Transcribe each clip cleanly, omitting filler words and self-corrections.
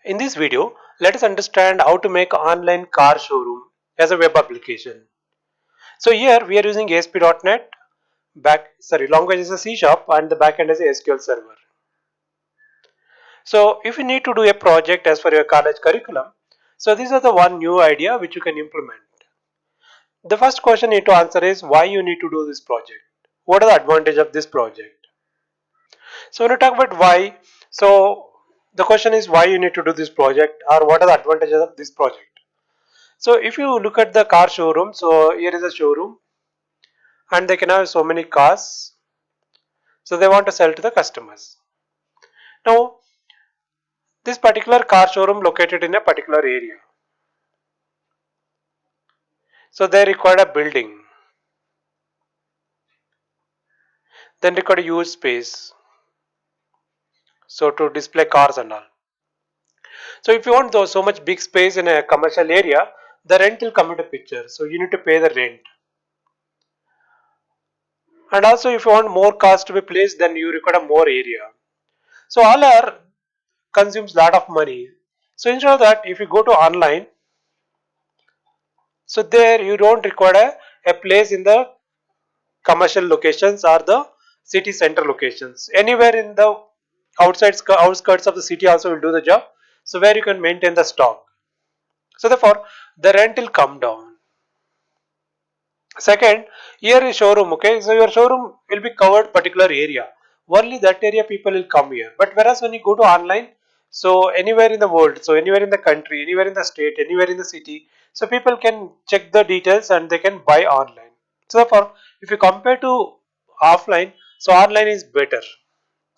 In this video, let us understand how to make online car showroom as a web application. So here we are using ASP.NET, language is a C Sharp and the backend is a SQL Server. So if you need to do a project as per your college curriculum, so these are the one new idea which you can implement. The first question you need to answer is why you need to do this project. What are the advantage of this project? So when you talk about why, so the question is why you need to do this project or what are the advantages of this project. So if you look at the car showroom, so here is a showroom and they can have so many cars. So they want to sell to the customers. Now this particular car showroom located in a particular area. So they require a building. Then require a huge space. So to display cars and all. So if you want those so much big space in a commercial area, the rent will come into picture. So you need to pay the rent. And also if you want more cars to be placed, then you require a more area. So all are consumes lot of money. So instead of that, if you go to online, so there you don't require a place in the commercial locations or the city center locations. Anywhere in the outskirts of the city also will do the job. So where you can maintain the stock. So therefore the rent will come down. Second, here is showroom. Okay, so your showroom will be covered particular area. Only that area people will come here. But whereas when you go to online, so anywhere in the world, so anywhere in the country, anywhere in the state, anywhere in the city, so people can check the details and they can buy online. So therefore, if you compare to offline, so online is better.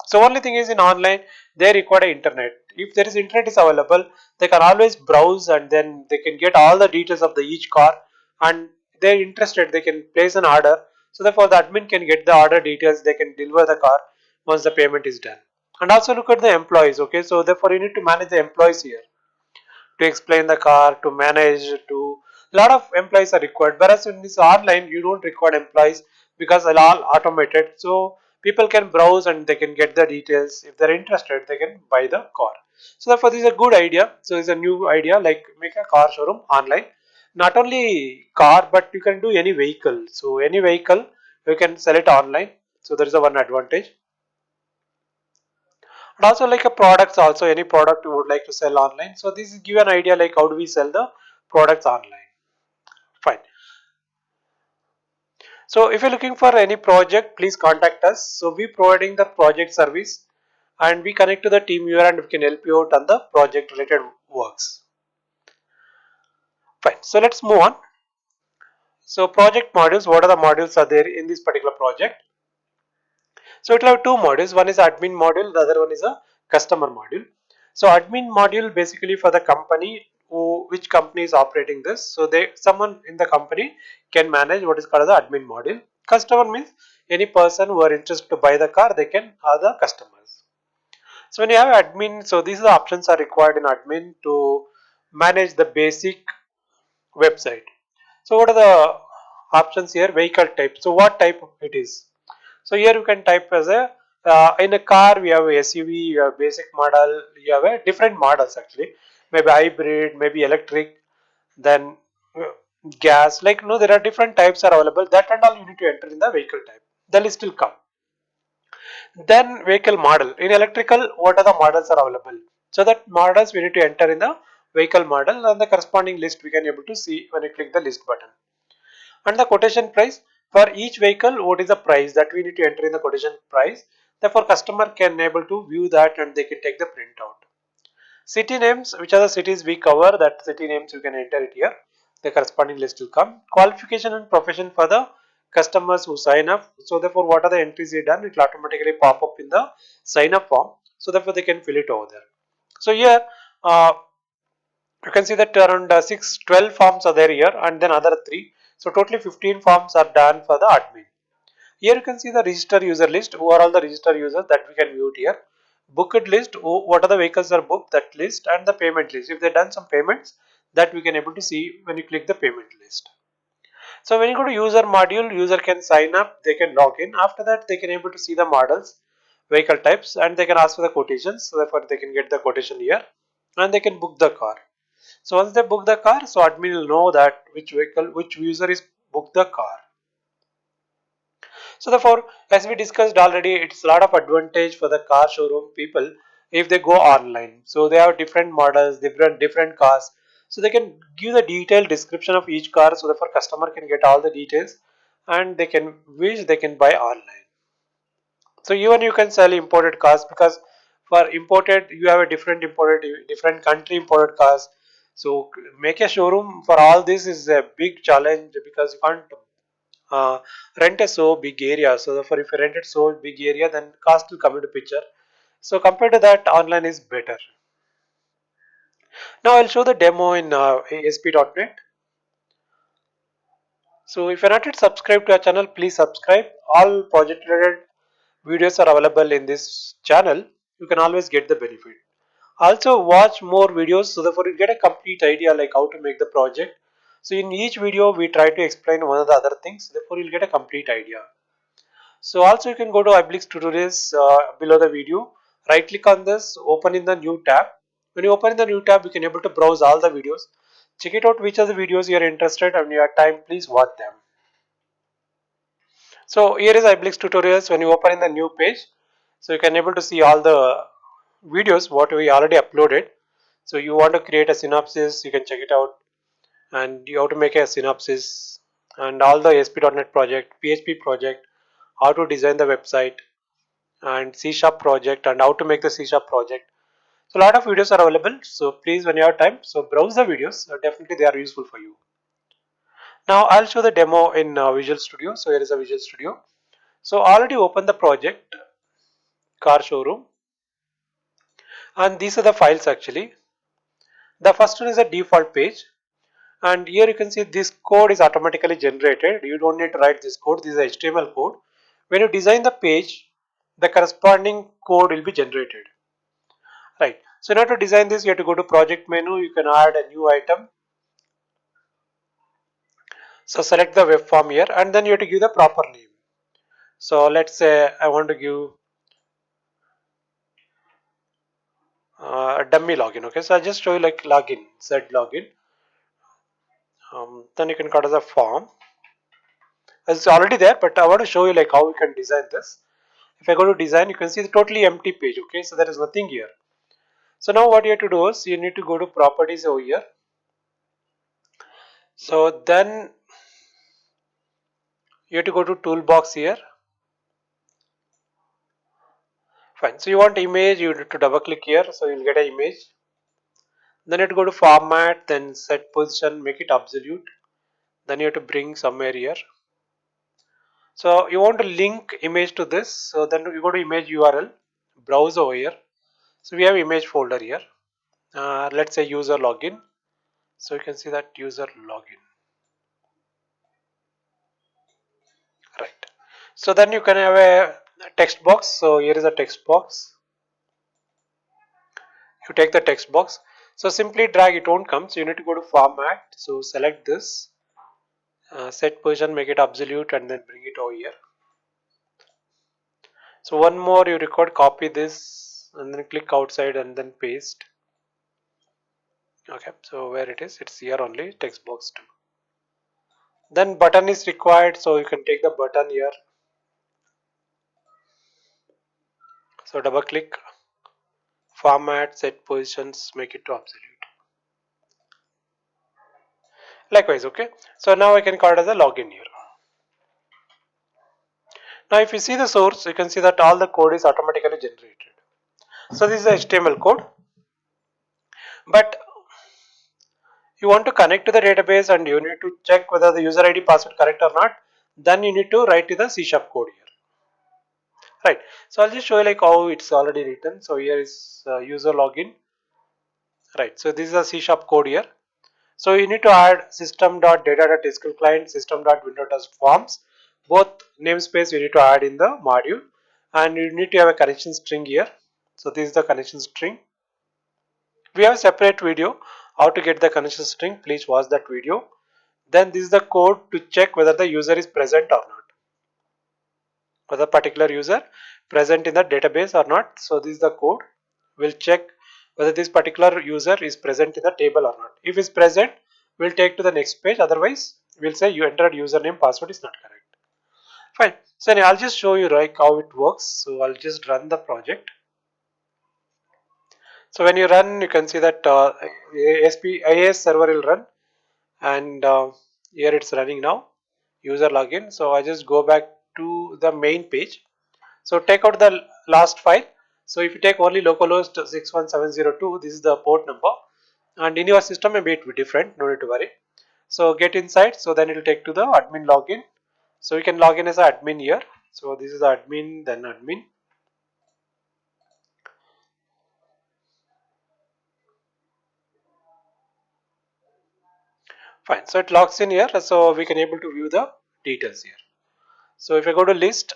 So only thing is in online they require internet. If there is internet is available, they can always browse and then they can get all the details of the each car and they're interested they can place an order. So therefore the admin can get the order details, they can deliver the car once the payment is done. And also look at the employees. Okay, so therefore you need to manage the employees here to explain the car, to manage, to lot of employees are required. Whereas in this online, you don't require employees because it's all automated. So people can browse and they can get the details. If they're interested, they can buy the car. So therefore, this is a good idea. So it's a new idea like make a car showroom online. Not only car, but you can do any vehicle. So any vehicle you can sell it online. So there is a one advantage. And also like a products also any product you would like to sell online. So this is give an idea like how do we sell the products online. Fine. So if you're looking for any project, please contact us. So we providing the project service and we connect to the team here and we can help you out on the project related works. Fine. So let's move on. So project modules, what are the modules are there in this particular project? So it will have two modules. One is admin module, the other one is a customer module. So admin module basically for the company which company is operating this. So someone in the company can manage what is called as the admin module. Customer means any person who are interested to buy the car, they can are the customers. So when you have admin, so these are the options are required in admin to manage the basic website. So what are the options here? Vehicle type. So what type it is? So here you can type as a in a car we have a SUV, you have basic model, you have a different models actually, maybe hybrid, maybe electric, then gas. Like no, there are different types are available. That and all you need to enter in the vehicle type. The list will come. Then vehicle model in electrical, what are the models are available? So that models we need to enter in the vehicle model and the corresponding list we can able to see when you click the list button. And the quotation price for each vehicle, what is the price that we need to enter in the quotation price. Therefore customer can able to view that and they can take the printout. City names, which are the cities we cover, that city names you can enter it here, the corresponding list will come. Qualification and profession for the customers who sign up. So therefore what are the entries you done, it will automatically pop up in the sign up form. So therefore they can fill it over there. So here you can see that around 12 forms are there here and then other 3. So totally 15 forms are done for the admin. Here you can see the register user list, who are all the register users that we can view it here. Booked list, what are the vehicles are booked, that list, and the payment list. If they done some payments, that we can able to see when you click the payment list. So when you go to user module, user can sign up, they can log in. After that they can able to see the models, vehicle types, and they can ask for the quotations. So therefore they can get the quotation here. and they can book the car. So once they book the car, so admin will know that which vehicle, which user is booked the car. So therefore, as we discussed already, it's a lot of advantage for the car showroom people if they go online. So they have different models, different cars. So they can give the detailed description of each car, so therefore customer can get all the details and they can which they can buy online. So even you can sell imported cars, because for imported you have a different country imported cars. So make a showroom for all this is a big challenge, because you can't uh, rent a so big area. So therefore, if you rent it so big area, then cost will come into picture. So compared to that, online is better. Now I'll show the demo in ASP.NET. So if you're not yet subscribed to our channel, please subscribe. All project related videos are available in this channel. You can always get the benefit. Also watch more videos, so therefore you get a complete idea like how to make the project. So in each video we try to explain one of the other things, therefore you'll get a complete idea. So also you can go to iBlix tutorials below the video. Right click on this, open in the new tab. When you open in the new tab, you can able to browse all the videos. Check it out which of the videos you are interested, and when you have time, please watch them. So here is iBlix tutorials. When you open in the new page, so you can able to see all the videos what we already uploaded. So you want to create a synopsis, you can check it out, and you have to make a synopsis and all the ASP.NET project, PHP project, how to design the website, and C Sharp project, and how to make the C Sharp project. So a lot of videos are available. So please, when you have time, so browse the videos. Definitely they are useful for you. Now I'll show the demo in Visual Studio. So here is a Visual Studio. So already open the project car showroom, and these are the files actually. The first one is a default page, and here you can see this code is automatically generated. You don't need to write this code. This is HTML code. When you design the page, the corresponding code will be generated. Right. So in order to design this, you have to go to project menu. You can add a new item. So select the web form here, and then you have to give the proper name. So let's say I want to give a dummy login. Okay. So I just show you like login, set login. Then you can cut as a form. It's already there, but I want to show you like how we can design this. If I go to design, you can see the totally empty page. Okay. So there is nothing here. So now what you have to do is you need to go to properties over here. So then you have to go to toolbox here. Fine. So you want image, you need to double click here. So you'll get an image. Then you have to go to format, then set position, make it absolute. Then you have to bring somewhere here. So you want to link image to this. So then you go to image URL, browse over here. So we have image folder here. Let's say user login. So you can see that user login. Right. So then you can have a text box. So here is a text box. You take the text box. So simply drag, it won't come. So you need to go to format. So select this, set position, make it absolute, and then bring it over here. So one more you record, copy this and then click outside and then paste. Okay, so where it is, it's here only, text box 2. Then button is required, so you can take the button here. So double click, format, set positions, make it to absolute. Likewise, okay. So now I can call it as a login here. Now if you see the source, you can see that all the code is automatically generated. So this is the HTML code. But you want to connect to the database and you need to check whether the user ID password correct or not, then you need to write to the C sharp code here. Right. So I'll just show you like how it's already written. So here is user login. Right. So this is a C sharp code here. So you need to add system.data.sql client, system.window.forms. Both namespace you need to add in the module, and you need to have a connection string here. So this is the connection string. We have a separate video how to get the connection string. Please watch that video. Then this is the code to check whether the user is present or not, whether particular user present in the database or not. So this is the code. We'll check whether this particular user is present in the table or not. If is present, we'll take to the next page. Otherwise, we'll say you entered username password is not correct. Fine. So I'll just show you like how it works. So I'll just run the project. So when you run, you can see that IAS server will run, and here it's running now. User login. So I just go back to the main page. So take out the last file. So if you take only localhost 61702, this is the port number, and in your system maybe it will be different. No need to worry. So get inside. So then it will take to the admin login. So you can log in as an admin here. So this is the admin, then admin. Fine. So it logs in here. So we can able to view the details here. So if I go to list,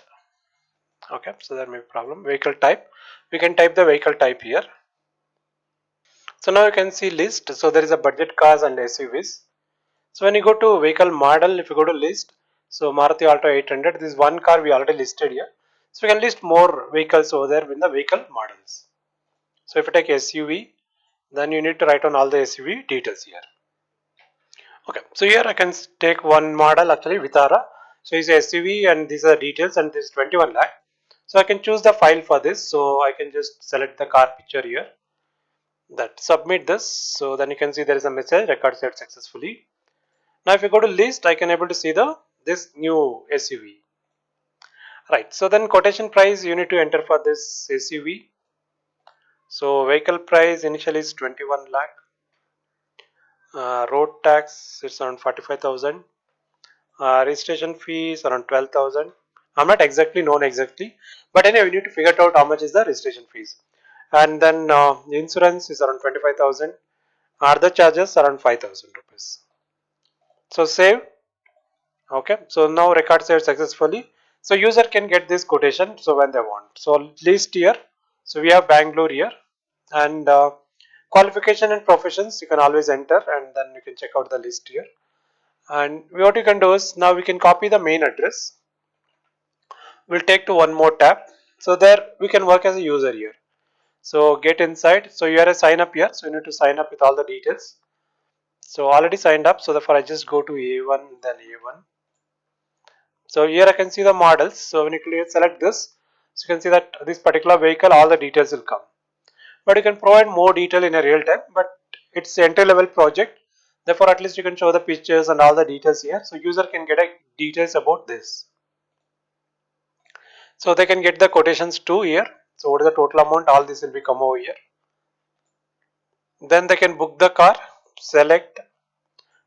okay. So there may be problem. Vehicle type. We can type the vehicle type here. So now you can see list. So there is a budget cars and SUVs. So when you go to vehicle model, if you go to list, so Maruti Alto 800, this is one car we already listed here. So we can list more vehicles over there with the vehicle models. So if you take SUV, then you need to write on all the SUV details here. Okay, so here I can take one model actually Vitara. So it's a SUV and these are details and this is 21 lakh. So I can choose the file for this. So I can just select the car picture here. That submit this. So then you can see there is a message record set successfully. Now if you go to list, I can able to see the this new SUV. Right. So then quotation price you need to enter for this SUV. So vehicle price initially is 21 lakh. Road tax is around 45,000. Registration fee is around 12,000. I'm not exactly known exactly, but anyway, we need to figure out how much is the registration fees. And then insurance is around 25,000. Other charges around 5,000 rupees. So save. Okay, so now record saved successfully. So user can get this quotation so when they want. So list here. So we have Bangalore here, and qualification and professions you can always enter, and then you can check out the list here. And what you can do is now we can copy the main address. We'll take to one more tab. So there we can work as a user here. So get inside. So you are a sign up here. So you need to sign up with all the details. So already signed up. So therefore I just go to A1, then A1. So here I can see the models. So when you select this, so you can see that this particular vehicle, all the details will come. But you can provide more detail in a real time. But it's entry level project. Therefore, at least you can show the pictures and all the details here. So user can get a details about this. So they can get the quotations too here. So what is the total amount? All this will become over here. Then they can book the car. Select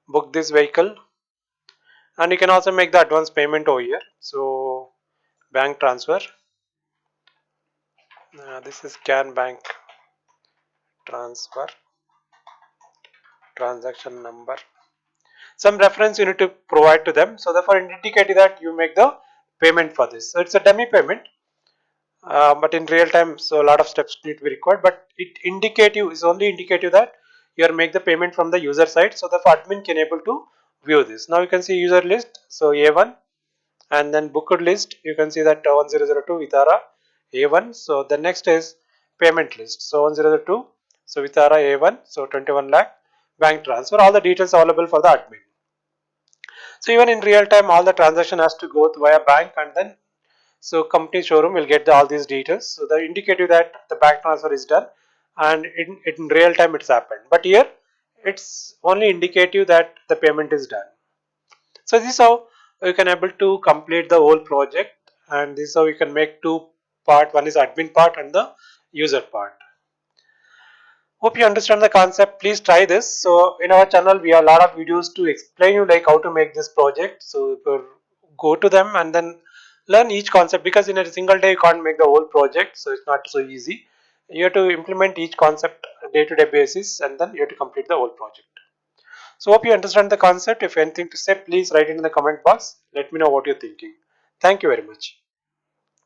book this vehicle, and you can also make the advance payment over here. So bank transfer. This is Can Bank transfer transaction number. Some reference you need to provide to them. So therefore indicate that you make the payment for this. So it's a dummy payment, but in real time, so a lot of steps need to be required. But it indicative is only indicative that you are make the payment from the user side. So the admin can able to view this. Now you can see user list. So A1, and then booked list. You can see that 1002 Vitara A1. So the next is payment list. So 1002. So Vitara A1. So 21 lakh bank transfer. All the details available for the admin. So even in real time, all the transaction has to go via bank, and then so company showroom will get all these details. So the indicative that the bank transfer is done, and in real time it's happened. But here it's only indicative that the payment is done. So this is how you can able to complete the whole project, and this is how you can make two part. One is admin part and the user part. Hope you understand the concept. Please try this. So in our channel, we have a lot of videos to explain you like how to make this project. So go to them and then learn each concept, because in a single day you can't make the whole project. So it's not so easy. You have to implement each concept day-to-day basis, and then you have to complete the whole project. So hope you understand the concept. If anything to say, please write it in the comment box. Let me know what you're thinking. Thank you very much.